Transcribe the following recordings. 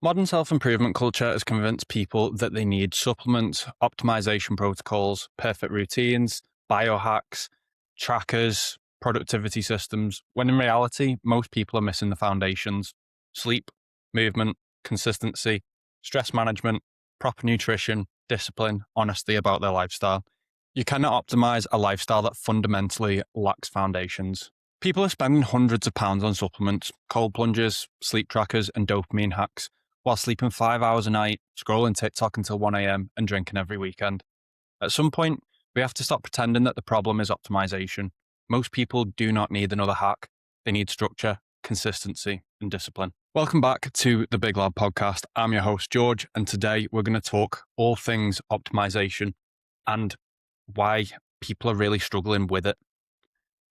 Modern self-improvement culture has convinced people that they need supplements, optimization protocols, perfect routines, biohacks, trackers, productivity systems, when in reality, most people are missing the foundations: sleep, movement, consistency, stress management, proper nutrition, discipline, honesty about their lifestyle. You cannot optimize a lifestyle that fundamentally lacks foundations. People are spending hundreds of pounds on supplements, cold plunges, sleep trackers, and dopamine hacks while sleeping 5 hours a night, scrolling TikTok until 1 a.m., and drinking every weekend. At some point, we have to stop pretending that the problem is optimization. Most people do not need another hack. They need structure, consistency, and discipline. Welcome back to the Big Lab podcast. I'm your host, George, and today we're going to talk all things optimization and why people are really struggling with it.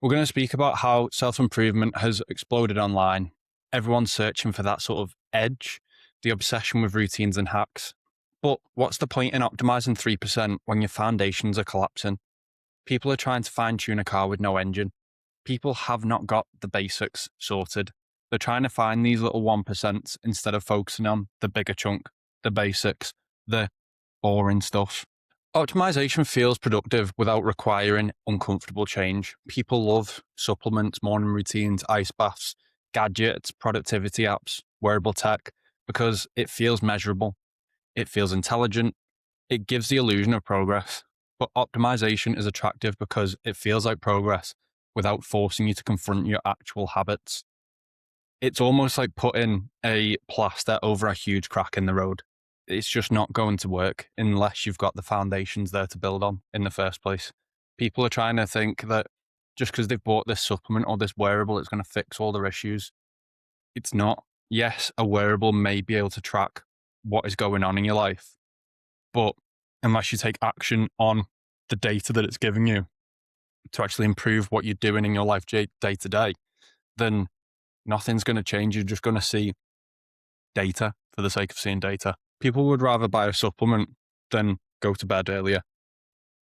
We're going to speak about how self-improvement has exploded online. Everyone's searching for that sort of edge, the obsession with routines and hacks. But what's the point in optimizing 3% when your foundations are collapsing? People are trying to fine-tune a car with no engine. People have not got the basics sorted. They're trying to find these little 1% instead of focusing on the bigger chunk, the basics, the boring stuff. Optimization feels productive without requiring uncomfortable change. People love supplements, morning routines, ice baths, gadgets, productivity apps, wearable tech, because it feels measurable. It feels intelligent. It gives the illusion of progress. But optimization is attractive because it feels like progress without forcing you to confront your actual habits. It's almost like putting a plaster over a huge crack in the road. It's just not going to work unless you've got the foundations there to build on in the first place. People are trying to think that just because they've bought this supplement or this wearable, it's going to fix all their issues. It's not. Yes, a wearable may be able to track what is going on in your life, but unless you take action on the data that it's giving you to actually improve what you're doing in your life day to day, then nothing's going to change. You're just going to see data for the sake of seeing data. People would rather buy a supplement than go to bed earlier.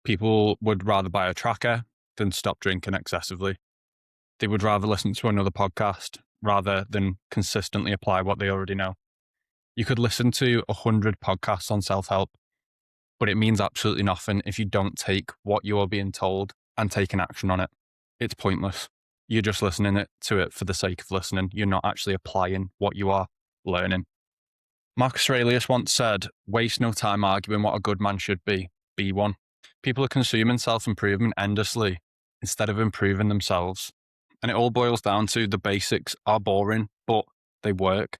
People would rather buy a tracker than stop drinking excessively. They would rather listen to another podcast rather than consistently apply what they already know. You could listen to 100 podcasts on self-help, but it means absolutely nothing if you don't take what you are being told and take an action on it. It's pointless. You're just listening to it for the sake of listening. You're not actually applying what you are learning. Marcus Aurelius once said, "Waste no time arguing what a good man should be one." People are consuming self-improvement endlessly instead of improving themselves. And it all boils down to the basics are boring, but they work.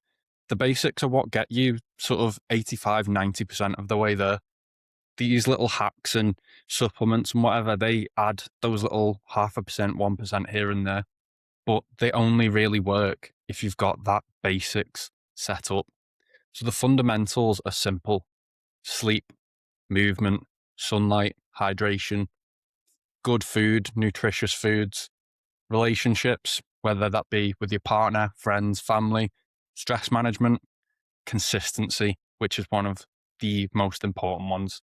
The basics are what get you sort of 85, 90% of the way there. These little hacks and supplements and whatever, they add those little 0.5%, 1% here and there. But they only really work if you've got that basics set up. So the fundamentals are simple: sleep, movement, sunlight, hydration, good food, nutritious foods, relationships, whether that be with your partner, friends, family, stress management, consistency, which is one of the most important ones.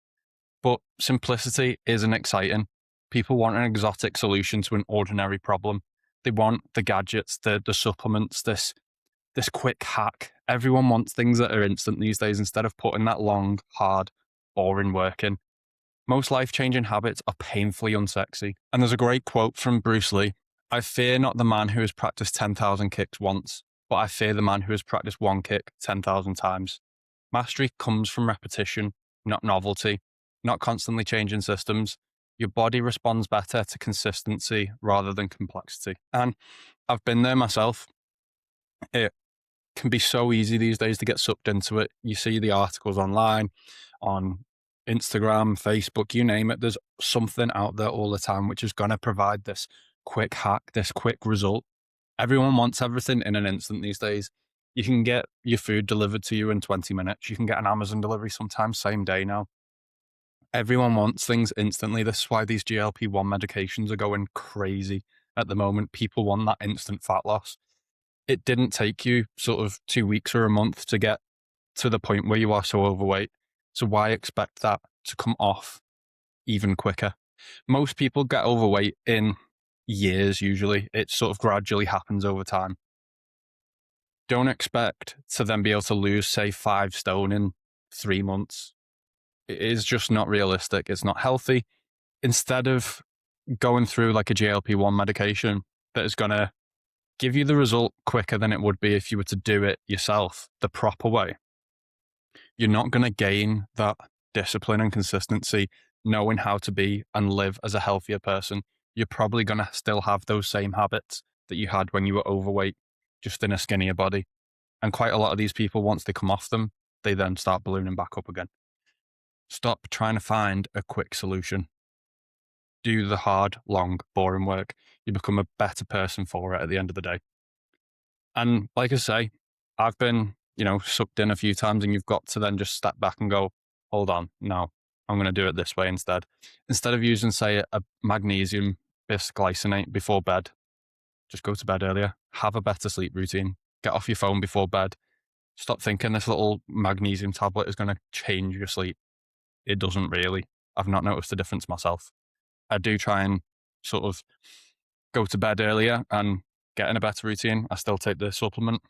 But simplicity isn't exciting. People want an exotic solution to an ordinary problem. They want the gadgets, the supplements, this quick hack. Everyone wants things that are instant these days instead of putting that long, hard, boring work in. Most life-changing habits are painfully unsexy. And there's a great quote from Bruce Lee: "I fear not the man who has practiced 10,000 kicks once, but I fear the man who has practiced one kick 10,000 times." Mastery comes from repetition, not novelty, not constantly changing systems. Your body responds better to consistency rather than complexity. And I've been there myself. It can be so easy these days to get sucked into it. You see the articles online, on Instagram, Facebook, you name it. There's something out there all the time which is going to provide this quick hack, this quick result. Everyone wants everything in an instant these days. You can get your food delivered to you in 20 minutes. You can get an Amazon delivery sometimes same day now. Everyone wants things instantly. This is why these GLP-1 medications are going crazy at the moment. People want that instant fat loss. It didn't take you sort of 2 weeks or a month to get to the point where you are so overweight. So why expect that to come off even quicker? Most people get overweight in years usually. It sort of gradually happens over time. Don't expect to then be able to lose, say, 5 stone in 3 months. It is just not realistic. It's not healthy. Instead of going through like a GLP-1 medication that is going to give you the result quicker than it would be if you were to do it yourself the proper way, you're not going to gain that discipline and consistency, knowing how to be and live as a healthier person. You're probably going to still have those same habits that you had when you were overweight, just in a skinnier body. And quite a lot of these people, once they come off them, they then start ballooning back up again. Stop trying to find a quick solution. Do the hard, long, boring work. You become a better person for it at the end of the day. And like I say, I've been, sucked in a few times, and you've got to then just step back and go, hold on, no, I'm going to do it this way instead. Instead of using, say, a magnesium bisglycinate before bed, just go to bed earlier. Have a better sleep routine. Get off your phone before bed. Stop thinking this little magnesium tablet is going to change your sleep. It doesn't really. I've not noticed the difference myself. I do try and sort of go to bed earlier and get in a better routine. I still take the supplement.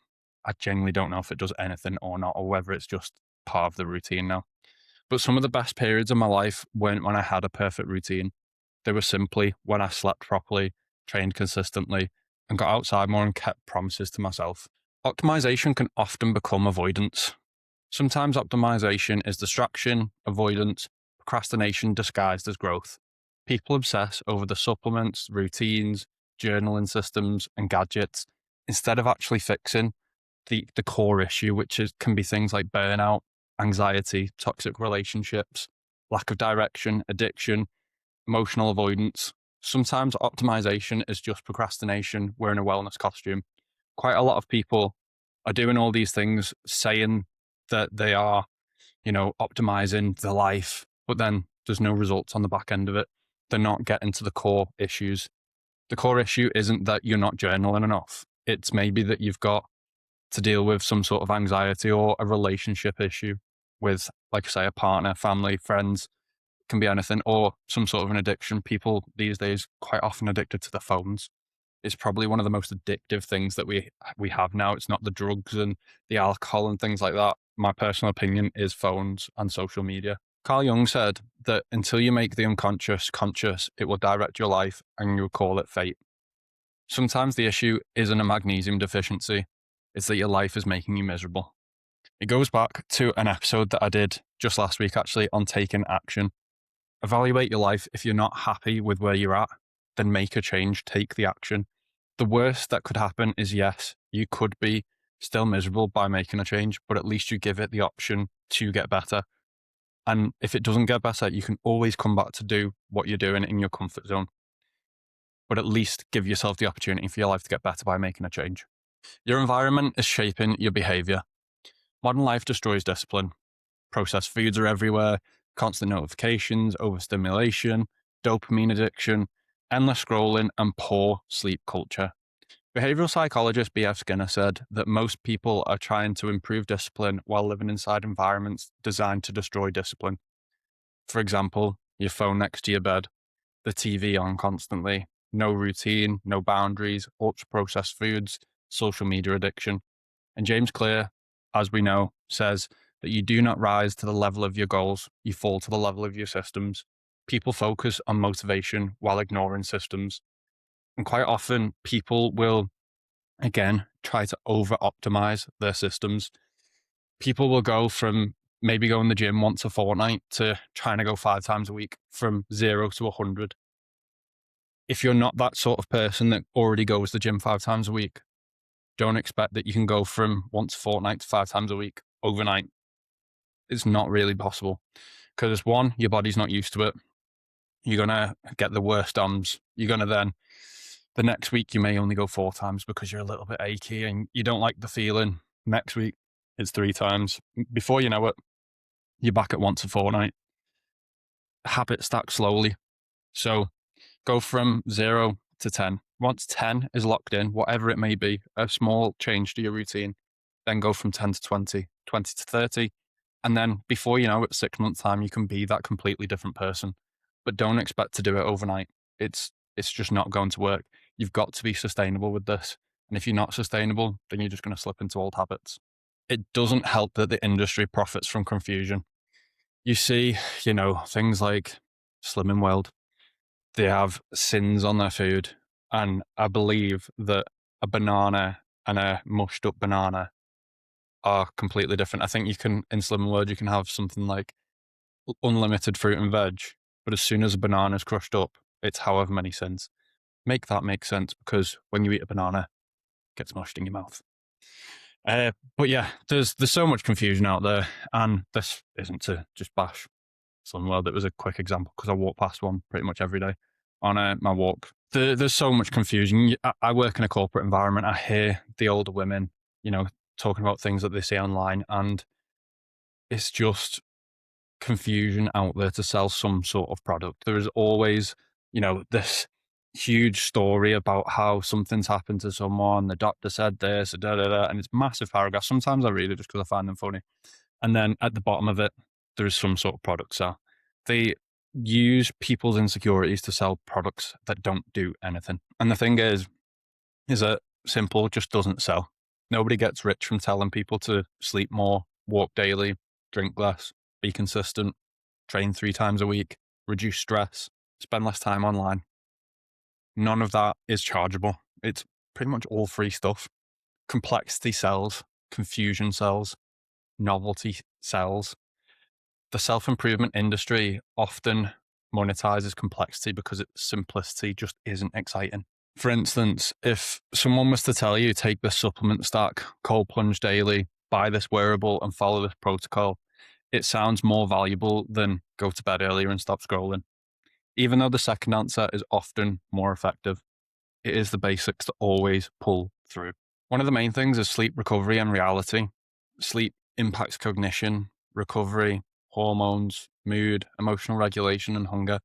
I genuinely don't know if it does anything or not, or whether it's just part of the routine now. But some of the best periods of my life weren't when I had a perfect routine. They were simply when I slept properly, trained consistently, and got outside more and kept promises to myself. Optimization can often become avoidance. Sometimes optimization is distraction, avoidance, procrastination disguised as growth. People obsess over the supplements, routines, journaling systems, and gadgets instead of actually fixing the core issue, which can be things like burnout, anxiety, toxic relationships, lack of direction, addiction, emotional avoidance. Sometimes optimization is just procrastination wearing a wellness costume. Quite a lot of people are doing all these things saying that they are, optimizing their life, but then there's no results on the back end of it. They're not getting to the core issues. The core issue isn't that you're not journaling enough. It's maybe that you've got to deal with some sort of anxiety or a relationship issue with, like I say, a partner, family, friends, can be anything, or some sort of an addiction. People these days quite often addicted to their phones. It's probably one of the most addictive things that we have now. It's not the drugs and the alcohol and things like that. My personal opinion is phones and social media. Carl Jung said that until you make the unconscious conscious, it will direct your life, and you'll call it fate. Sometimes the issue isn't a magnesium deficiency. It's that your life is making you miserable. It goes back to an episode that I did just last week, actually, on taking action. Evaluate your life. If you're not happy with where you're at, then make a change, take the action. The worst that could happen is, yes, you could be still miserable by making a change, but at least you give it the option to get better. And if it doesn't get better, you can always come back to do what you're doing in your comfort zone. But at least give yourself the opportunity for your life to get better by making a change. Your environment is shaping your behavior. Modern life destroys discipline. Processed foods are everywhere, constant notifications, overstimulation, dopamine addiction, endless scrolling, and poor sleep culture. Behavioral psychologist B.F. Skinner said that most people are trying to improve discipline while living inside environments designed to destroy discipline. For example, your phone next to your bed, the TV on constantly, no routine, no boundaries, ultra-processed foods, social media addiction. And James Clear, as we know, says that you do not rise to the level of your goals, you fall to the level of your systems. People focus on motivation while ignoring systems. And quite often, people will, again, try to over-optimize their systems. People will go from maybe going to the gym once a fortnight to trying to go 5 times a week, from 0 to 100. If you're not that sort of person that already goes to the gym 5 times a week, don't expect that you can go from once a fortnight to 5 times a week overnight. It's not really possible, because one, your body's not used to it. You're going to get the worst DOMs. You're going to then, the next week, you may only go 4 times because you're a little bit achy and you don't like the feeling. Next week, it's 3 times. Before you know it, you're back at once a fortnight. Habit stacks slowly. So go from 0 to 10. Once 10 is locked in, whatever it may be, a small change to your routine, then go from 10 to 20, 20 to 30. And then before you know it, 6 months time, you can be that completely different person. But don't expect to do it overnight. It's just not going to work. You've got to be sustainable with this. And if you're not sustainable, then you're just going to slip into old habits. It doesn't help that the industry profits from confusion. You see, things like Slimming World, they have sins on their food. And I believe that a banana and a mushed up banana are completely different. I think in Slimming World, you can have something like unlimited fruit and veg, but as soon as a banana is crushed up, it's however many sins. Make that make sense, because when you eat a banana, it gets mushed in your mouth. But yeah, there's so much confusion out there, and this isn't to just bash Slimming World. It was a quick example because I walk past one pretty much every day on my walk. There's so much confusion. I work in a corporate environment. I hear the older women, talking about things that they see online, and it's just confusion out there to sell some sort of product. There is always, this huge story about how something's happened to someone. The doctor said this, da da da, and it's massive paragraphs. Sometimes I read it just because I find them funny. And then at the bottom of it, there is some sort of product sell. They use people's insecurities to sell products that don't do anything. And the thing is that simple just doesn't sell. Nobody gets rich from telling people to sleep more, walk daily, drink less, be consistent, train 3 times a week, reduce stress, spend less time online. None of that is chargeable. It's pretty much all free stuff. Complexity sells, confusion sells, novelty sells. The self-improvement industry often monetizes complexity because its simplicity just isn't exciting. For instance, if someone was to tell you, take this supplement stack, cold plunge daily, buy this wearable and follow this protocol, it sounds more valuable than go to bed earlier and stop scrolling. Even though the second answer is often more effective, it is the basics that always pull through. One of the main things is sleep recovery and reality. Sleep impacts cognition, recovery, hormones, mood, emotional regulation, and hunger.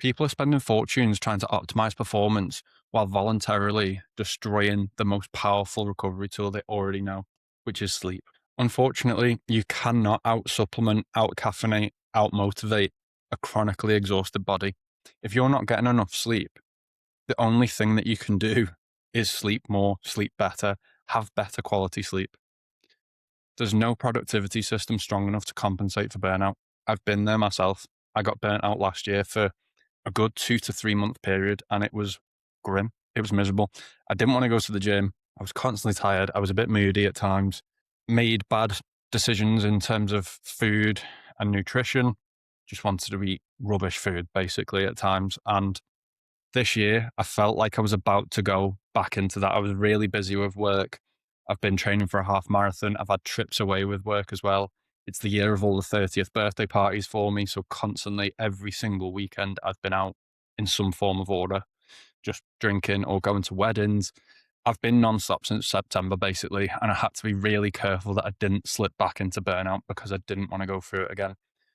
People are spending fortunes trying to optimize performance while voluntarily destroying the most powerful recovery tool they already know, which is sleep. Unfortunately, you cannot out-supplement, out-caffeinate, out-motivate a chronically exhausted body. If you're not getting enough sleep, the only thing that you can do is sleep more, sleep better, have better quality sleep. There's no productivity system strong enough to compensate for burnout. I've been there myself. I got burnt out last year for a good 2 to 3 month period, and it was grim. It was miserable. I didn't want to go to the gym. I was constantly tired. I was a bit moody at times, made bad decisions in terms of food and nutrition. Just wanted to eat rubbish food basically at times. And this year, I felt like I was about to go back into that. I was really busy with work. I've been training for a half marathon. I've had trips away with work as well. It's the year of all the 30th birthday parties for me. So constantly, every single weekend, I've been out in some form of order, just drinking or going to weddings. I've been nonstop since September, basically. And I had to be really careful that I didn't slip back into burnout because I didn't want to go through it again.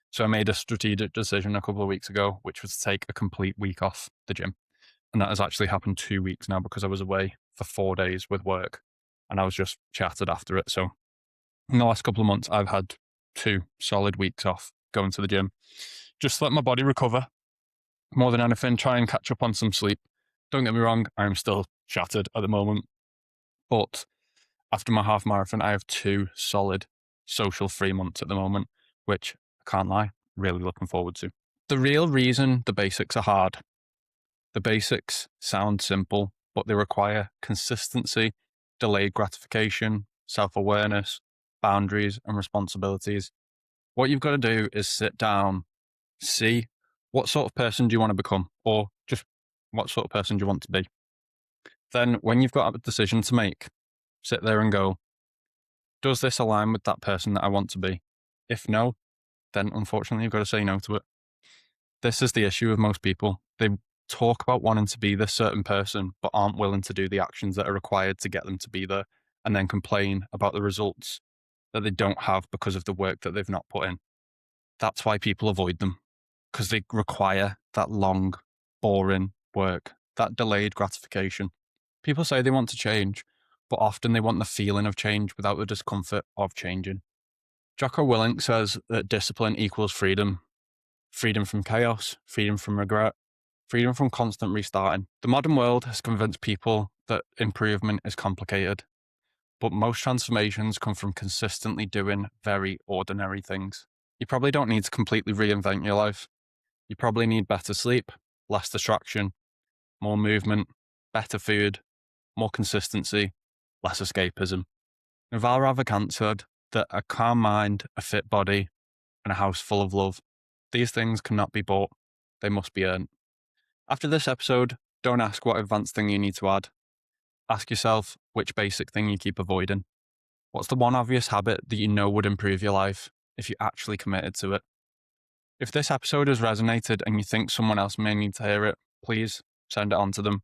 So I made a strategic decision a couple of weeks ago, which was to take a complete week off the gym. And that has actually happened 2 weeks now because I was away for 4 days with work and I was just shattered after it. So in the last couple of months, I've had 2 solid weeks off going to the gym. Just let my body recover more than anything, try and catch up on some sleep. Don't get me wrong, I'm still shattered at the moment. But after my half marathon, I have 2 solid social free months at the moment, which I can't lie, really looking forward to. The real reason the basics are hard. The basics sound simple, but they require consistency, delayed gratification, self-awareness, boundaries, and responsibilities. What you've got to do is sit down, see what sort of person do you want to become, or just what sort of person do you want to be. Then when you've got a decision to make, sit there and go, does this align with that person that I want to be? If no, then unfortunately you've got to say no to it. This is the issue with most people. They talk about wanting to be this certain person, but aren't willing to do the actions that are required to get them to be there, and then complain about the results that they don't have because of the work that they've not put in. That's why people avoid them, because they require that long, boring work, that delayed gratification. People say they want to change, but often they want the feeling of change without the discomfort of changing. Jocko Willink says that discipline equals freedom. Freedom from chaos, freedom from regret, freedom from constant restarting. The modern world has convinced people that improvement is complicated, but most transformations come from consistently doing very ordinary things. You probably don't need to completely reinvent your life. You probably need better sleep, less distraction, more movement, better food, more consistency, less escapism. Naval Ravikant said that a calm mind, a fit body, and a house full of love, these things cannot be bought. They must be earned. After this episode, don't ask what advanced thing you need to add. Ask yourself which basic thing you keep avoiding. What's the one obvious habit that you know would improve your life if you actually committed to it? If this episode has resonated and you think someone else may need to hear it, please send it on to them.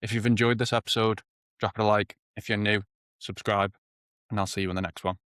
If you've enjoyed this episode, drop it a like. If you're new, subscribe, and I'll see you in the next one.